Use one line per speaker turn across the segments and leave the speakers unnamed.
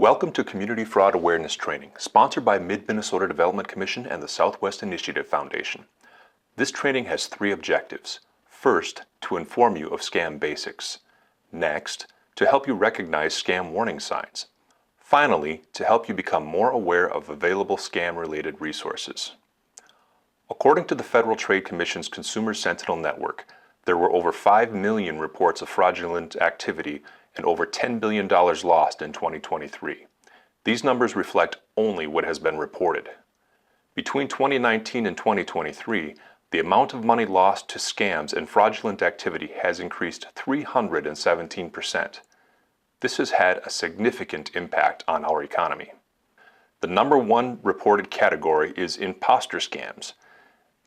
Welcome to Community Fraud Awareness Training, sponsored by Mid-Minnesota Development Commission and the Southwest Initiative Foundation. This training has three objectives. First, to inform you of scam basics. Next, to help you recognize scam warning signs. Finally, to help you become more aware of available scam-related resources. According to the Federal Trade Commission's Consumer Sentinel Network, there were over 5 million reports of fraudulent activity and over $10 billion lost in 2023. These numbers reflect only what has been reported. Between 2019 and 2023, the amount of money lost to scams and fraudulent activity has increased 317%. This has had a significant impact on our economy. The number one reported category is imposter scams.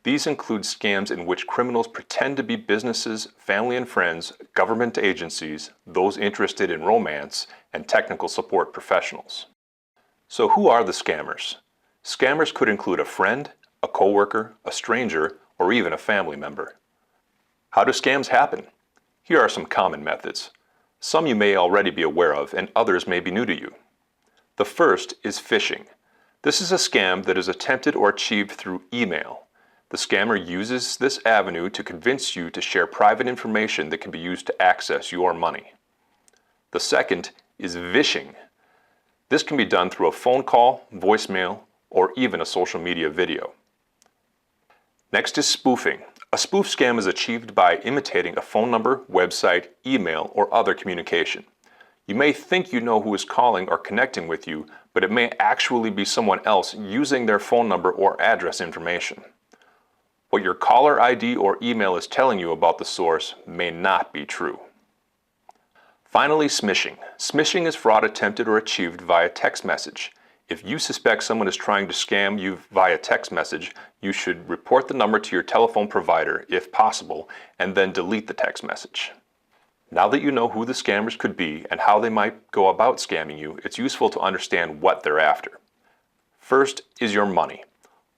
These include scams in which criminals pretend to be businesses, family and friends, government agencies, those interested in romance, and technical support professionals. So who are the scammers? Scammers could include a friend, a coworker, a stranger, or even a family member. How do scams happen? Here are some common methods. Some you may already be aware of, and others may be new to you. The first is phishing. This is a scam that is attempted or achieved through email. The scammer uses this avenue to convince you to share private information that can be used to access your money. The second is vishing. This can be done through a phone call, voicemail, or even a social media video. Next is spoofing. A spoof scam is achieved by imitating a phone number, website, email, or other communication. You may think you know who is calling or connecting with you, but it may actually be someone else using their phone number or address information. What your caller ID or email is telling you about the source may not be true. Finally, smishing. Smishing is fraud attempted or achieved via text message. If you suspect someone is trying to scam you via text message, you should report the number to your telephone provider if possible, and then delete the text message. Now that you know who the scammers could be and how they might go about scamming you, it's useful to understand what they're after. First is your money.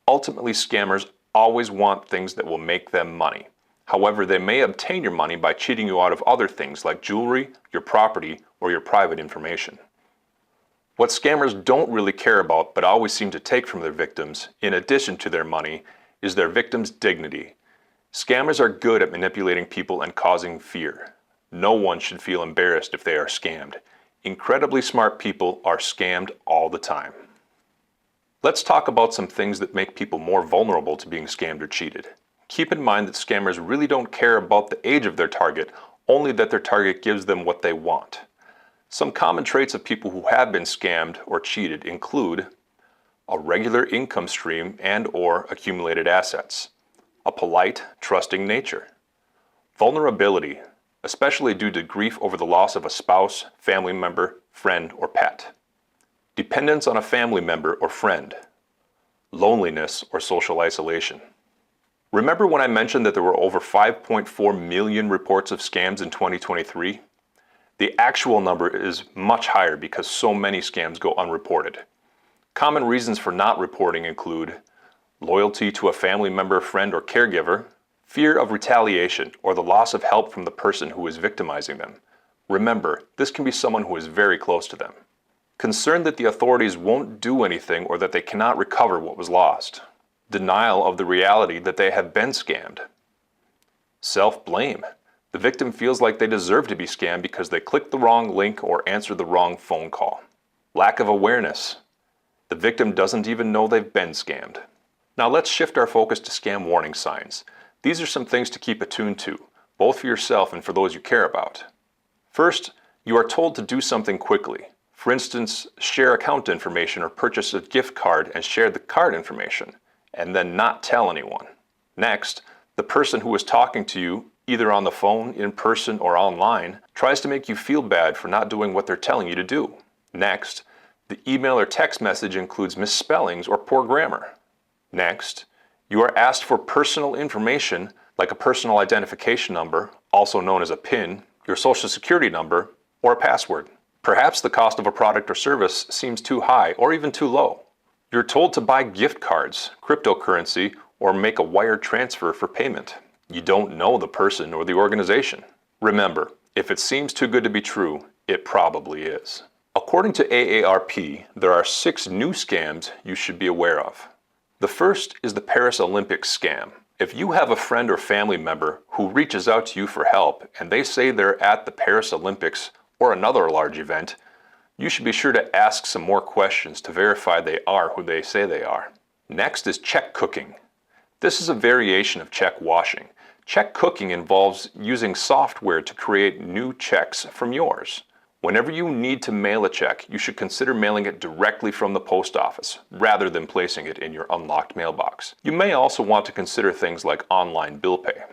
Ultimately, scammers always want things that will make them money. However, they may obtain your money by cheating you out of other things like jewelry, your property, or your private information. What scammers don't really care about but always seem to take from their victims, in addition to their money, is their victim's dignity. Scammers are good at manipulating people and causing fear. No one should feel embarrassed if they are scammed. Incredibly smart people are scammed all the time. Let's talk about some things that make people more vulnerable to being scammed or cheated. Keep in mind that scammers really don't care about the age of their target, only that their target gives them what they want. Some common traits of people who have been scammed or cheated include a regular income stream and/or accumulated assets, a polite, trusting nature, vulnerability, especially due to grief over the loss of a spouse, family member, friend, or pet, dependence on a family member or friend, loneliness or social isolation. Remember when I mentioned that there were over 5.4 million reports of scams in 2023? The actual number is much higher because so many scams go unreported. Common reasons for not reporting include loyalty to a family member, friend, or caregiver, fear of retaliation, or the loss of help from the person who is victimizing them. Remember, this can be someone who is very close to them. Concern that the authorities won't do anything or that they cannot recover what was lost. Denial of the reality that they have been scammed. Self-blame. The victim feels like they deserve to be scammed because they clicked the wrong link or answered the wrong phone call. Lack of awareness. The victim doesn't even know they've been scammed. Now let's shift our focus to scam warning signs. These are some things to keep attuned to, both for yourself and for those you care about. First, you are told to do something quickly. For instance, share account information or purchase a gift card and share the card information, and then not tell anyone. Next, the person who is talking to you, either on the phone, in person, or online, tries to make you feel bad for not doing what they're telling you to do. Next, the email or text message includes misspellings or poor grammar. Next, you are asked for personal information like a personal identification number, also known as a PIN, your social security number, or a password. Perhaps the cost of a product or service seems too high or even too low. You're told to buy gift cards, cryptocurrency, or make a wire transfer for payment. You don't know the person or the organization. Remember, if it seems too good to be true, it probably is. A According to AARP, there are 6 new scams you should be aware of. The first is the Paris Olympics scam. If you have a friend or family member who reaches out to you for help and they say they're at the Paris Olympics or another large event, you should be sure to ask some more questions to verify they are who they say they are. Next is check cooking. This is a variation of check washing. Check cooking involves using software to create new checks from yours. Whenever you need to mail a check, you should consider mailing it directly from the post office, rather than placing it in your unlocked mailbox. You may also want to consider things like online bill pay.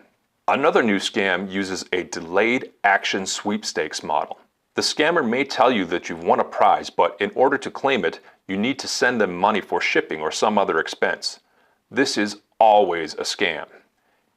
Another new scam uses a delayed action sweepstakes model. The scammer may tell you that you've won a prize, but in order to claim it, you need to send them money for shipping or some other expense. This is always a scam.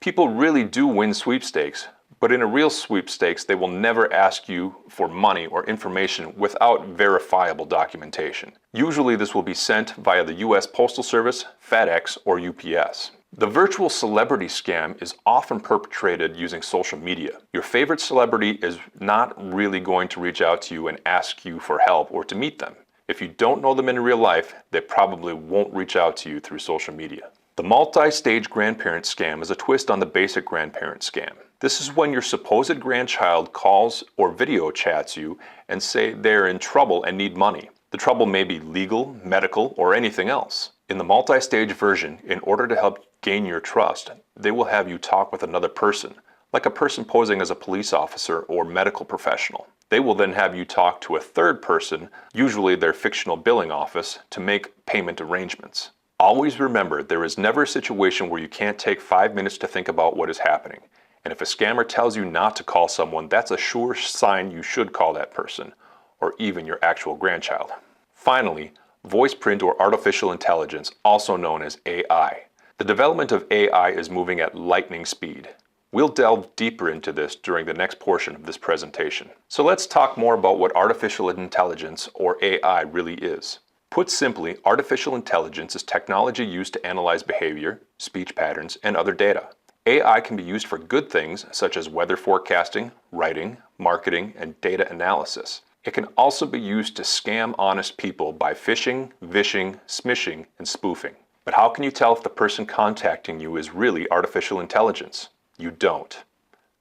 People really do win sweepstakes, but in a real sweepstakes, they will never ask you for money or information without verifiable documentation. Usually this will be sent via the US Postal Service, FedEx, or UPS. The virtual celebrity scam is often perpetrated using social media. Your favorite celebrity is not really going to reach out to you and ask you for help or to meet them. If you don't know them in real life, they probably won't reach out to you through social media. The multi-stage grandparent scam is a twist on the basic grandparent scam. This is when your supposed grandchild calls or video chats you and say they're in trouble and need money. The trouble may be legal, medical, or anything else. In the multi-stage version, in order to help gain your trust, they will have you talk with another person, like a person posing as a police officer or medical professional. They will then have you talk to a third person, usually their fictional billing office, to make payment arrangements. Always remember, there is never a situation where you can't take 5 minutes to think about what is happening. And if a scammer tells you not to call someone, that's a sure sign you should call that person, or even your actual grandchild. Finally, voice print or artificial intelligence, also known as AI. The development of AI is moving at lightning speed. We'll delve deeper into this during the next portion of this presentation. So let's talk more about what artificial intelligence, or AI, really is. Put simply, artificial intelligence is technology used to analyze behavior, speech patterns, and other data. AI can be used for good things such as weather forecasting, writing, marketing, and data analysis. It can also be used to scam honest people by phishing, vishing, smishing, and spoofing. But how can you tell if the person contacting you is really artificial intelligence? You don't.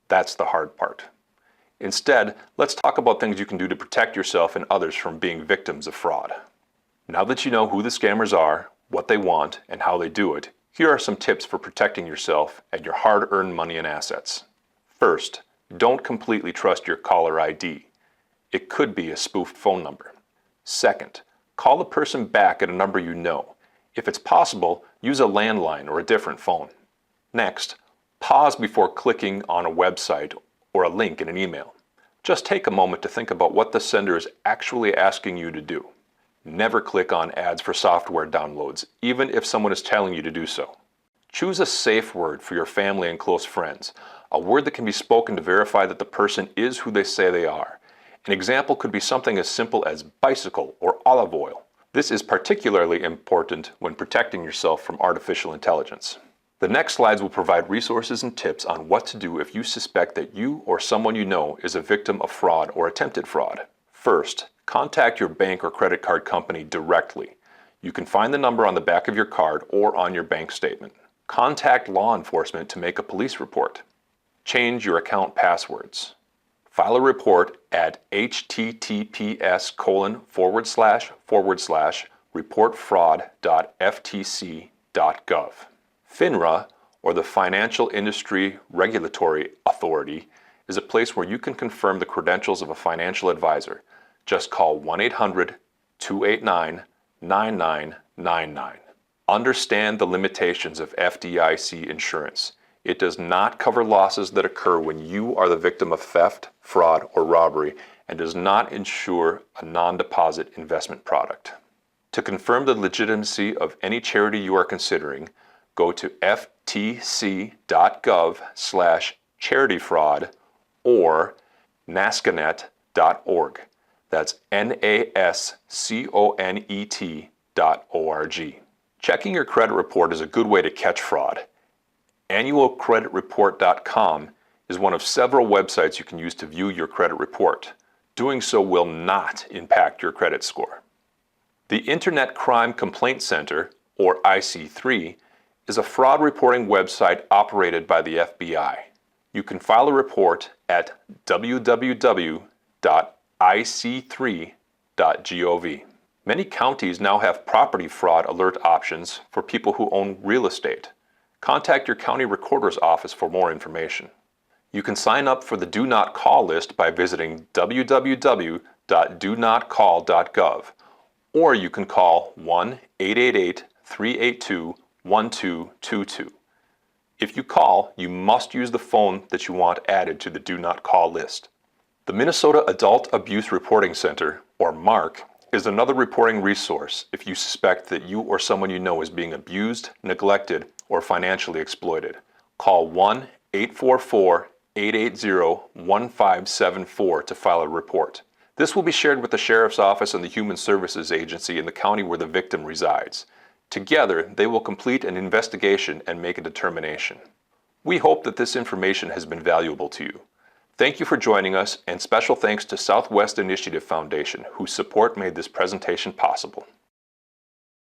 That's the hard part. Instead, let's talk about things you can do to protect yourself and others from being victims of fraud. Now that you know who the scammers are, what they want, and how they do it, here are some tips for protecting yourself and your hard-earned money and assets. First, don't completely trust your caller ID. It could be a spoofed phone number. Second, call the person back at a number you know. If it's possible, use a landline or a different phone. Next, pause before clicking on a website or a link in an email. Just take a moment to think about what the sender is actually asking you to do. Never click on ads for software downloads, even if someone is telling you to do so. Choose a safe word for your family and close friends, a word that can be spoken to verify that the person is who they say they are. An example could be something as simple as bicycle or olive oil. This is particularly important when protecting yourself from artificial intelligence. The next slides will provide resources and tips on what to do if you suspect that you or someone you know is a victim of fraud or attempted fraud. First, contact your bank or credit card company directly. You can find the number on the back of your card or on your bank statement. Contact law enforcement to make a police report. Change your account passwords. File a report at https://reportfraud.ftc.gov. FINRA, or the Financial Industry Regulatory Authority, is a place where you can confirm the credentials of a financial advisor. Just call 1-800-289-9999. Understand the limitations of FDIC insurance. It does not cover losses that occur when you are the victim of theft, fraud, or robbery, and does not insure a non-deposit investment product. To confirm the legitimacy of any charity you are considering, go to ftc.gov/charityfraud or nasconet.org. That's NASCONET.org. Checking your credit report is a good way to catch fraud. Annualcreditreport.com is one of several websites you can use to view your credit report. Doing so will not impact your credit score. The Internet Crime Complaint Center, or IC3, is a fraud reporting website operated by the FBI. You can file a report at www.ic3.gov. Many counties now have property fraud alert options for people who own real estate. Contact your county recorder's office for more information. You can sign up for the Do Not Call list by visiting www.donotcall.gov, or you can call 1-888-382-1222. If you call, you must use the phone that you want added to the Do Not Call list. The Minnesota Adult Abuse Reporting Center, or MARC, is another reporting resource if you suspect that you or someone you know is being abused, neglected, or financially exploited. Call 1-844-880-1574 to file a report. This will be shared with the Sheriff's Office and the Human Services Agency in the county where the victim resides. Together, they will complete an investigation and make a determination. We hope that this information has been valuable to you. Thank you for joining us, and special thanks to Southwest Initiative Foundation, whose support made this presentation possible.